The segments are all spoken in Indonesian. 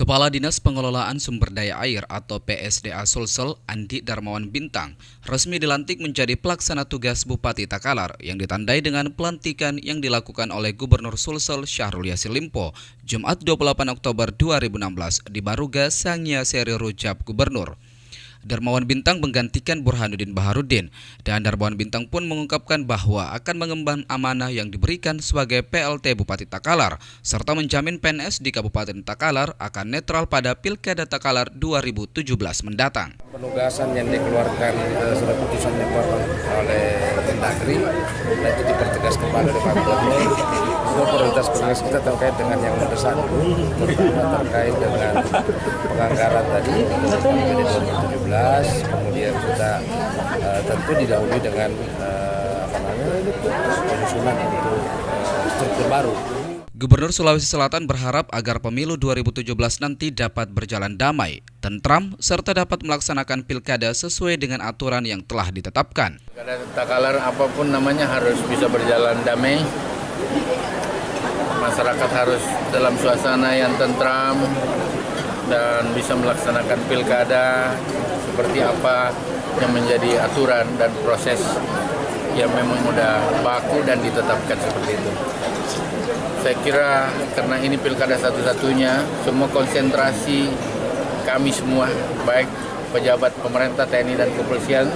Kepala Dinas Pengelolaan Sumber Daya Air atau PSDA Sulsel, Andi Darmawan Bintang, resmi dilantik menjadi pelaksana tugas Bupati Takalar yang ditandai dengan pelantikan yang dilakukan oleh Gubernur Sulsel Syahrul Yassin Limpo, Jumat 28 Oktober 2016 di Baruga, Sangya Seri Rujab Gubernur. Darmawan Bintang menggantikan Burhanuddin Baharudin, dan Darmawan Bintang pun mengungkapkan bahwa akan mengemban amanah yang diberikan sebagai PLT Bupati Takalar, serta menjamin PNS di Kabupaten Takalar akan netral pada Pilkada Takalar 2017 mendatang. Penugasan yang dikeluarkan, surat putusan yang dikeluarkan oleh Mendagri, dan itu dipertegas kembali oleh Pak Gubernur. Semua prioritas kita terkait dengan yang mendesak, terutama terkait dengan penganggaran tadi untuk PPD 2017, kemudian kita tentu didahului dengan penyusunan untuk struktur baru. Gubernur Sulawesi Selatan berharap agar pemilu 2017 nanti dapat berjalan damai, tentram, serta dapat melaksanakan pilkada sesuai dengan aturan yang telah ditetapkan. Pilkada Takalar apapun namanya harus bisa berjalan damai. Masyarakat harus dalam suasana yang tentram dan bisa melaksanakan pilkada seperti apa yang menjadi aturan dan proses yang memang sudah baku dan ditetapkan seperti itu. Saya kira karena ini pilkada satu-satunya, semua konsentrasi kami semua, baik pejabat pemerintah, TNI dan kepolisian,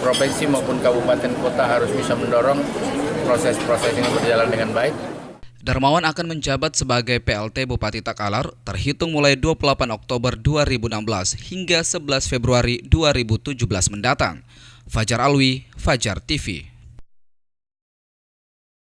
provinsi maupun kabupaten kota harus bisa mendorong proses-proses ini berjalan dengan baik. Darmawan akan menjabat sebagai PLT Bupati Takalar terhitung mulai 28 Oktober 2016 hingga 11 Februari 2017 mendatang. Fajar Alwi, Fajar TV.